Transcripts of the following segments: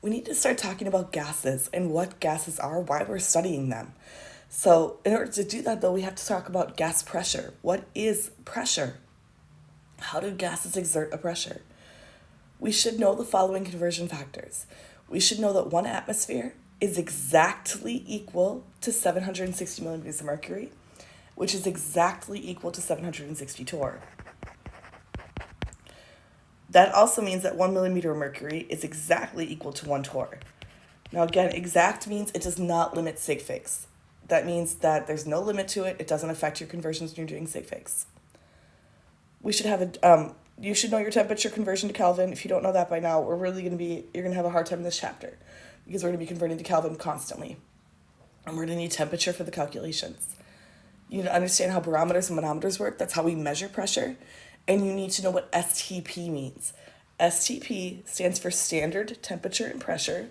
we need to start talking about gases and what gases are, why we're studying them. So, in order to do that, though, we have to talk about gas pressure. What is pressure? How do gases exert a pressure? We should know the following conversion factors. We should know that 1 atmosphere is exactly equal to 760 millimeters of mercury, which is exactly equal to 760 torr. That also means that 1 millimeter of mercury is exactly equal to 1 torr. Now, again, exact means it does not limit sig figs. That means that there's no limit to it. It doesn't affect your conversions when you're doing sig figs. We should have you should know your temperature conversion to Kelvin. If you don't know that by now, you're going to have a hard time in this chapter because we're going to be converting to Kelvin constantly. And we're going to need temperature for the calculations. You need to understand how barometers and manometers work. That's how we measure pressure. And you need to know what STP means. STP stands for standard temperature and pressure.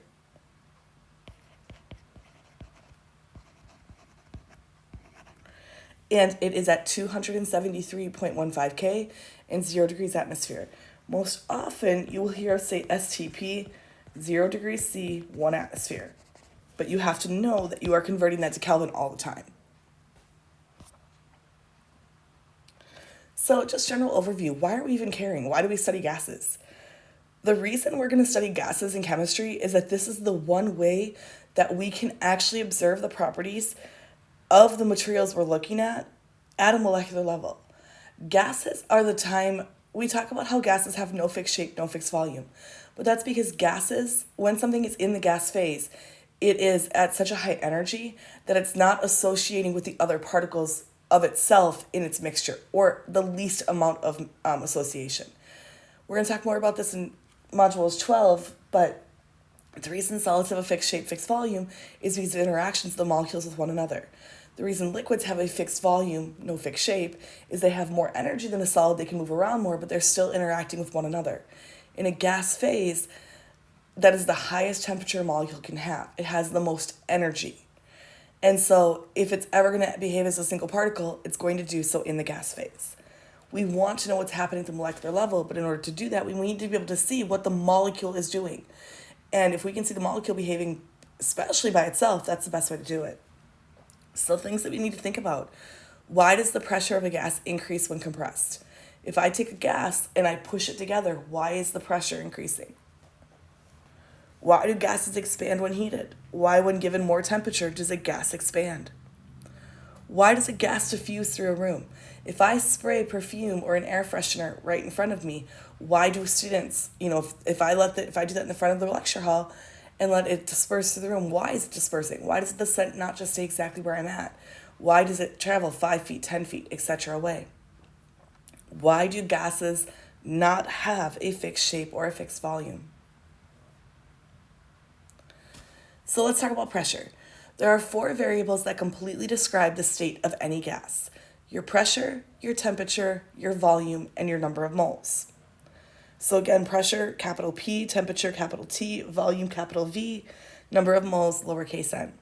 And it is at 273.15 K and 0 degrees atmosphere. Most often, you will hear us say STP, 0 degrees C, 1 atmosphere. But you have to know that you are converting that to Kelvin all the time. So, just general overview. Why are we even caring? Why do we study gases? The reason we're going to study gases in chemistry is that this is the one way that we can actually observe the properties of the materials we're looking at a molecular level. Gases are the time we talk about how gases have no fixed shape, no fixed volume. But that's because gases, when something is in the gas phase, it is at such a high energy that it's not associating with the other particles of itself in its mixture, or the least amount of association. We're going to talk more about this in modules 12, but the reason solids have a fixed shape, fixed volume is because of interactions of the molecules with one another. The reason liquids have a fixed volume, no fixed shape, is they have more energy than a solid, they can move around more, but they're still interacting with one another. In a gas phase, that is the highest temperature a molecule can have. It has the most energy. And so if it's ever going to behave as a single particle, it's going to do so in the gas phase. We want to know what's happening at the molecular level, but in order to do that, we need to be able to see what the molecule is doing. And if we can see the molecule behaving, especially by itself, that's the best way to do it. So things that we need to think about. Why does the pressure of a gas increase when compressed? If I take a gas and I push it together, why is the pressure increasing? Why do gases expand when heated? Why, when given more temperature, does a gas expand? Why does a gas diffuse through a room? If I spray perfume or an air freshener right in front of me, why do students, if I do that in the front of the lecture hall and let it disperse through the room, why is it dispersing? Why does the scent not just stay exactly where I'm at? Why does it travel 5 feet, 10 feet, etc. away? Why do gases not have a fixed shape or a fixed volume? So let's talk about pressure. There are 4 variables that completely describe the state of any gas: your pressure, your temperature, your volume, and your number of moles. So again, pressure, capital P, temperature, capital T, volume, capital V, number of moles, lowercase n.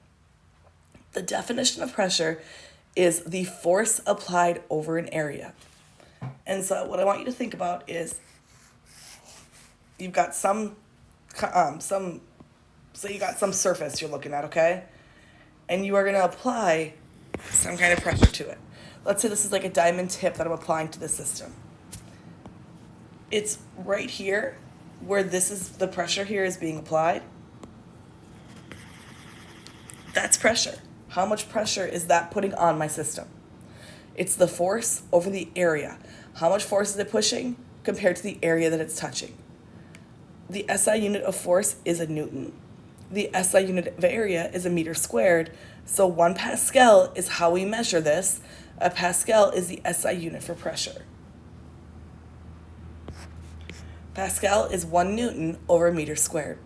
The definition of pressure is the force applied over an area. And so what I want you to think about is you've got some surface you're looking at, okay? And you are going to apply some kind of pressure to it. Let's say this is like a diamond tip that I'm applying to the system. It's right here where the pressure here is being applied. That's pressure. How much pressure is that putting on my system? It's the force over the area. How much force is it pushing compared to the area that it's touching? The SI unit of force is a Newton. The SI unit of area is a meter squared. So 1 Pascal is how we measure this. A Pascal is the SI unit for pressure. Pascal is 1 Newton over a meter squared.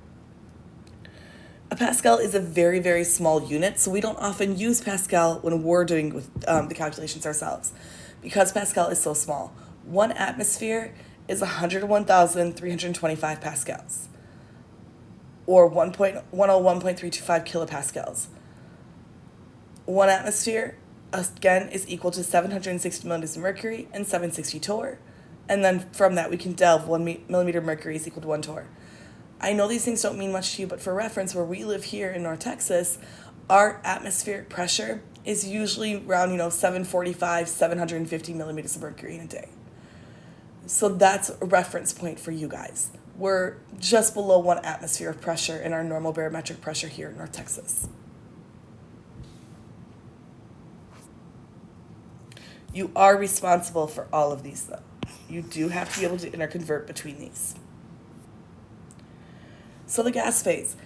A Pascal is a very, very small unit, so we don't often use Pascal when we're doing the calculations ourselves, because Pascal is so small. 1 atmosphere is 101,325 pascals, or 101.325 kilopascals. 1 atmosphere, again, is equal to 760 millimeters of mercury and 760 torr. And then from that, we can delve 1 millimeter of mercury is equal to 1 torr. I know these things don't mean much to you, but for reference, where we live here in North Texas, our atmospheric pressure is usually around, 745, 750 millimeters of mercury in a day. So that's a reference point for you guys. We're just below 1 atmosphere of pressure in our normal barometric pressure here in North Texas. You are responsible for all of these, though. You do have to be able to interconvert between these. So the gas phase.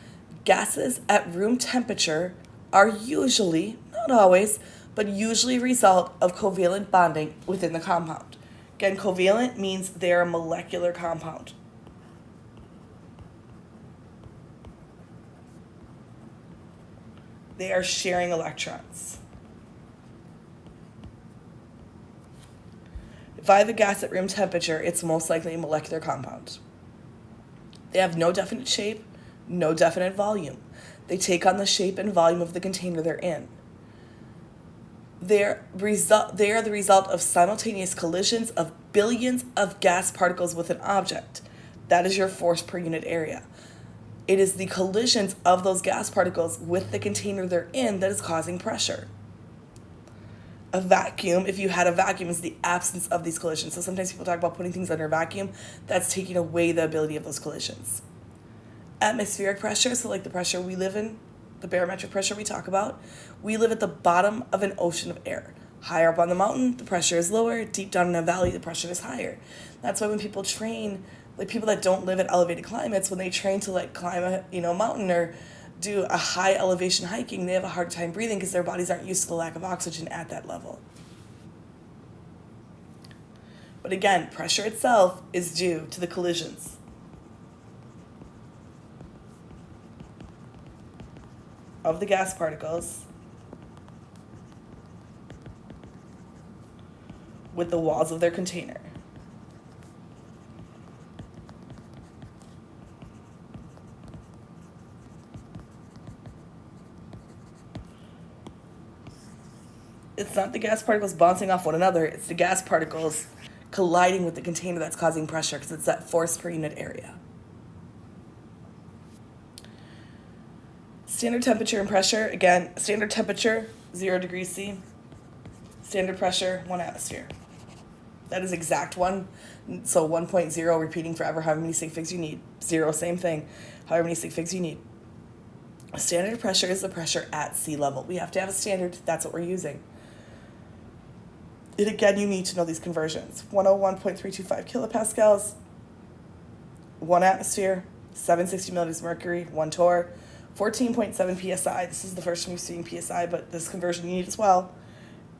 Gases at room temperature are usually, not always, but usually a result of covalent bonding within the compound. Again, covalent means they're a molecular compound. They are sharing electrons. If I have a gas at room temperature, it's most likely a molecular compound. They have no definite shape, no definite volume. They take on the shape and volume of the container they're in. They are the result of simultaneous collisions of billions of gas particles with an object. That is your force per unit area. It is the collisions of those gas particles with the container they're in that is causing pressure. A vacuum, if you had a vacuum, is the absence of these collisions. So sometimes people talk about putting things under a vacuum. That's taking away the ability of those collisions. Atmospheric pressure, so like the pressure we live in, the barometric pressure we talk about, we live at the bottom of an ocean of air. Higher up on the mountain, the pressure is lower. Deep down in a valley, the pressure is higher. That's why when people train, like people that don't live at elevated climates, when they train to like climb a mountain or do a high elevation hiking, they have a hard time breathing because their bodies aren't used to the lack of oxygen at that level. But again, pressure itself is due to the collisions. Of the gas particles with the walls of their container. It's not the gas particles bouncing off one another, it's the gas particles colliding with the container that's causing pressure because it's that force per unit area. Standard temperature and pressure, again, standard temperature, 0 degrees C. Standard pressure, 1 atmosphere. That is exact one. So 1.0 repeating forever, however many sig figs you need. 0, same thing, however many sig figs you need. Standard pressure is the pressure at sea level. We have to have a standard, that's what we're using. And again, you need to know these conversions. 101.325 kilopascals, 1 atmosphere, 760 milliliters of mercury, 1 torr, 14.7 psi. This is the first time we've seen psi, but this conversion you need as well.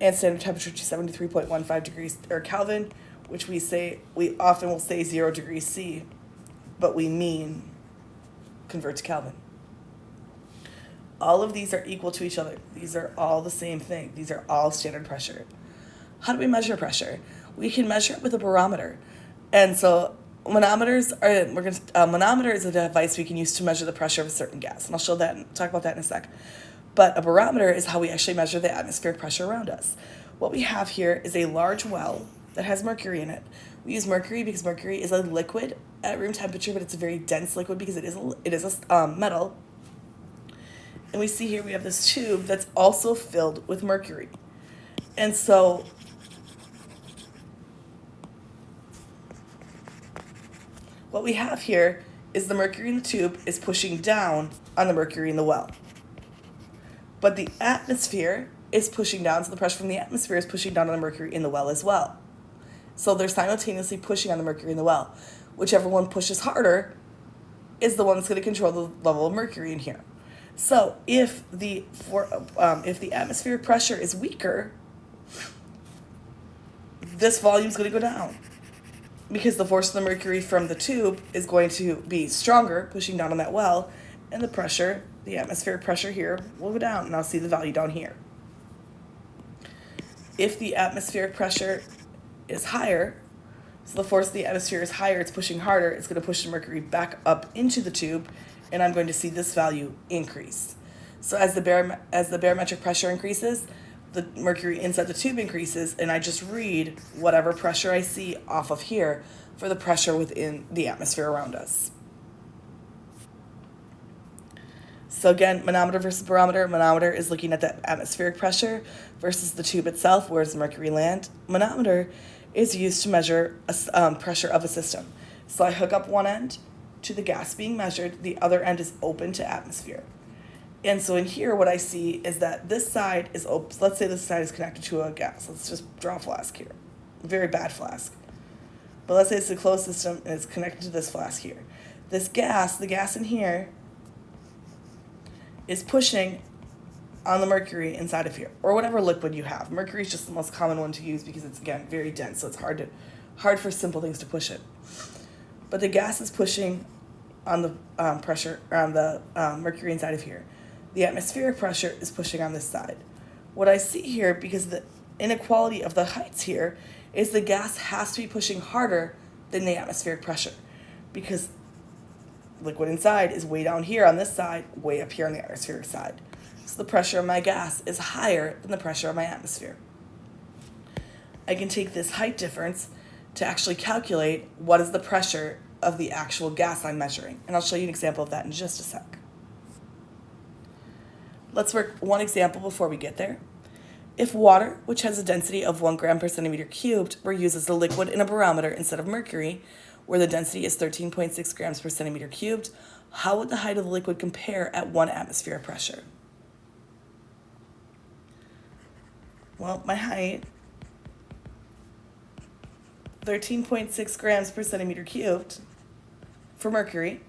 And standard temperature to 73.15 degrees or Kelvin, which we often will say 0 degrees C, but we mean convert to Kelvin. All of these are equal to each other. These are all the same thing. These are all standard pressure. How do we measure pressure? We can measure it with a barometer. And so manometer is a device we can use to measure the pressure of a certain gas. And I'll show that and talk about that in a sec. But a barometer is how we actually measure the atmospheric pressure around us. What we have here is a large well that has mercury in it. We use mercury because mercury is a liquid at room temperature, but it's a very dense liquid because it is a metal. And we see here we have this tube that's also filled with mercury. And so what we have here is the mercury in the tube is pushing down on the mercury in the well. But the atmosphere is pushing down, so the pressure from the atmosphere is pushing down on the mercury in the well as well. So they're simultaneously pushing on the mercury in the well. Whichever one pushes harder is the one that's going to control the level of mercury in here. So if the atmospheric pressure is weaker, this volume is going to go down because the force of the mercury from the tube is going to be stronger, pushing down on that well, and the atmospheric pressure here will go down, and I'll see the value down here. If the atmospheric pressure is higher, so the force of the atmosphere is higher, it's pushing harder, it's going to push the mercury back up into the tube, and I'm going to see this value increase. So as the barometric pressure increases, the mercury inside the tube increases, and I just read whatever pressure I see off of here for the pressure within the atmosphere around us. So again, manometer versus barometer. Manometer is looking at the atmospheric pressure versus the tube itself. Where does mercury land? Manometer is used to measure pressure of a system. So I hook up one end to the gas being measured. The other end is open to atmosphere. And so in here, what I see is that this side is open. Let's say this side is connected to a gas. Let's just draw a flask here. Very bad flask. But let's say it's a closed system and it's connected to this flask here. This gas, the gas in here, is pushing on the mercury inside of here, or whatever liquid you have. Mercury is just the most common one to use because it's, again, very dense, so it's hard for simple things to push it. But the gas is pushing on the pressure, or on the mercury inside of here. The atmospheric pressure is pushing on this side. What I see here, because the inequality of the heights here, is the gas has to be pushing harder than the atmospheric pressure, because liquid inside is way down here on this side, way up here on the atmospheric side. So the pressure of my gas is higher than the pressure of my atmosphere. I can take this height difference to actually calculate what is the pressure of the actual gas I'm measuring. And I'll show you an example of that in just a sec. Let's work one example before we get there. If water, which has a density of 1 gram per centimeter cubed, were used as the liquid in a barometer instead of mercury, where the density is 13.6 grams per centimeter cubed, how would the height of the liquid compare at 1 atmosphere pressure? Well, my height, 13.6 grams per centimeter cubed for mercury.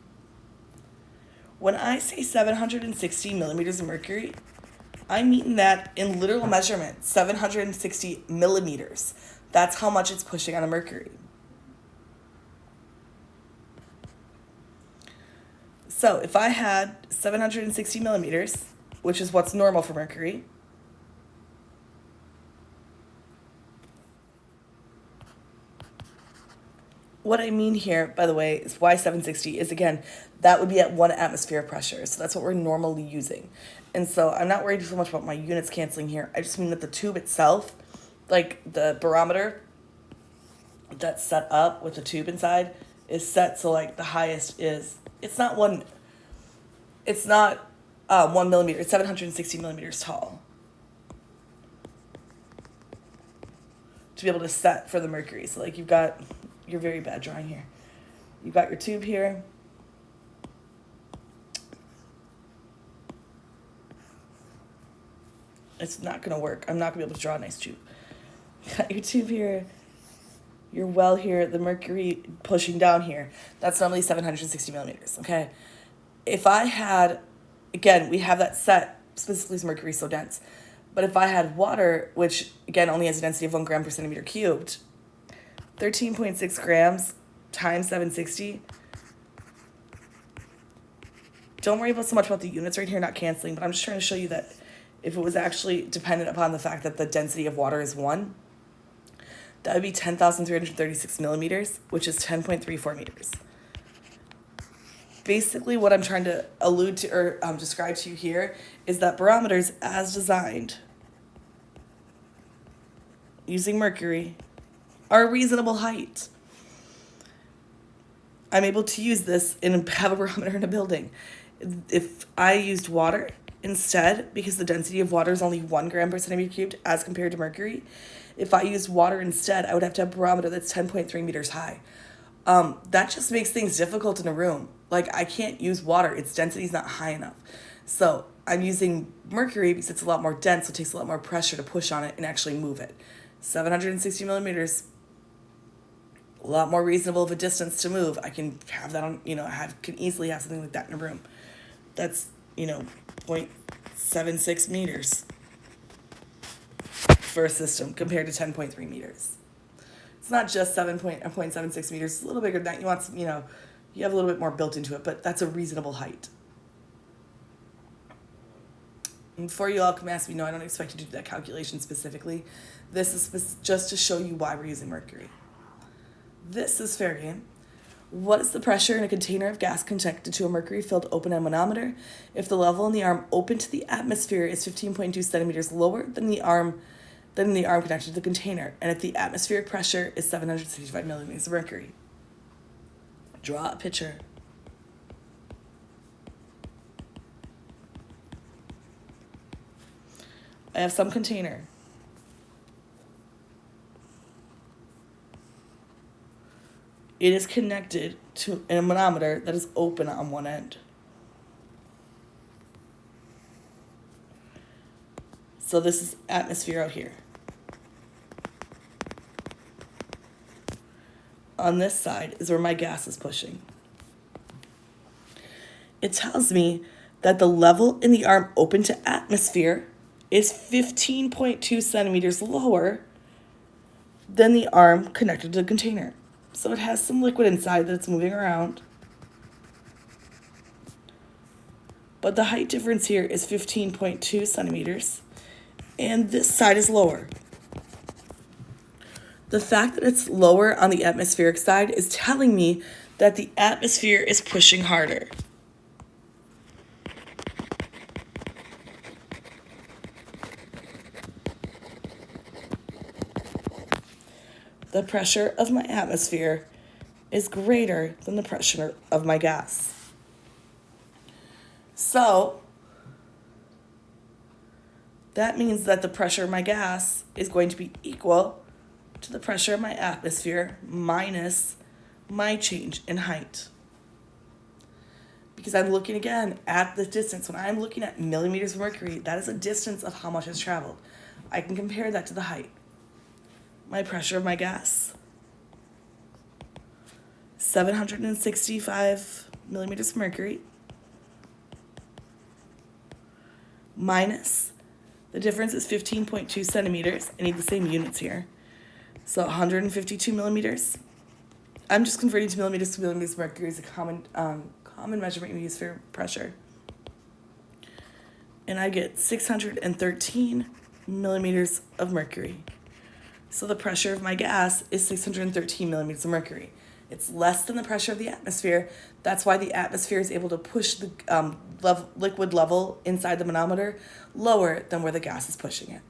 When I say 760 millimeters of mercury, I mean that in literal measurement, 760 millimeters. That's how much it's pushing on a mercury. So if I had 760 millimeters, which is what's normal for mercury, what I mean here, by the way, is why 760 is, again, that would be at 1 atmosphere pressure. So that's what we're normally using. And so I'm not worried so much about my units canceling here. I just mean that the tube itself, like the barometer that's set up with the tube inside, is set so like the highest is, it's not 1 millimeter, it's 760 millimeters tall to be able to set for the mercury. So like you've got, you're very bad drawing here. You've got your tube here. It's not going to work. I'm not going to be able to draw a nice tube. You got your tube here, your well here, the mercury pushing down here. That's normally 760 millimeters, okay? If I had, again, we have that set, specifically because mercury is so dense. But if I had water, which, again, only has a density of 1 gram per centimeter cubed, 13.6 grams times 760. Don't worry so much about the units right here, not canceling, but I'm just trying to show you that if it was actually dependent upon the fact that the density of water is 1, that would be 10,336 millimeters, which is 10.34 meters. Basically, what I'm trying to allude to or describe to you here is that barometers, as designed, using mercury, are a reasonable height. I'm able to use this and have a barometer in a building. If I used water instead, because the density of water is only 1 gram per centimeter cubed as compared to mercury, if I used water instead, I would have to have a barometer that's 10.3 meters high. That just makes things difficult in a room. Like, I can't use water. Its density is not high enough. So I'm using mercury because it's a lot more dense, so it takes a lot more pressure to push on it and actually move it. 760 millimeters, a lot more reasonable of a distance to move. I can have that on, can easily have something like that in a room. That's, 0.76 meters for a system compared to 10.3 meters. It's not just 0.76 meters. It's a little bigger than that. You want some, you have a little bit more built into it, but that's a reasonable height. And before you all come ask me, no, I don't expect you to do that calculation specifically. This is just to show you why we're using mercury. This is fair game. What is the pressure in a container of gas connected to a mercury-filled open-end manometer if the level in the arm open to the atmosphere is 15.2 centimeters lower than the arm connected to the container, and if the atmospheric pressure is 765 millimeters of mercury? Draw a picture. I have some container. It is connected to a manometer that is open on one end. So this is atmosphere out here. On this side is where my gas is pushing. It tells me that the level in the arm open to atmosphere is 15.2 centimeters lower than the arm connected to the container. So it has some liquid inside that's moving around. But the height difference here is 15.2 centimeters, and this side is lower. The fact that it's lower on the atmospheric side is telling me that the atmosphere is pushing harder. The pressure of my atmosphere is greater than the pressure of my gas. So that means that the pressure of my gas is going to be equal to the pressure of my atmosphere minus my change in height. Because I'm looking again at the distance. When I'm looking at millimeters of mercury, that is a distance of how much has traveled. I can compare that to the height. My pressure of my gas, 765 millimeters of mercury, minus, the difference is 15.2 centimeters. I need the same units here. So 152 millimeters. I'm just converting to millimeters of mercury is a common measurement we use for pressure. And I get 613 millimeters of mercury. So the pressure of my gas is 613 millimeters of mercury. It's less than the pressure of the atmosphere. That's why the atmosphere is able to push the liquid level inside the manometer lower than where the gas is pushing it.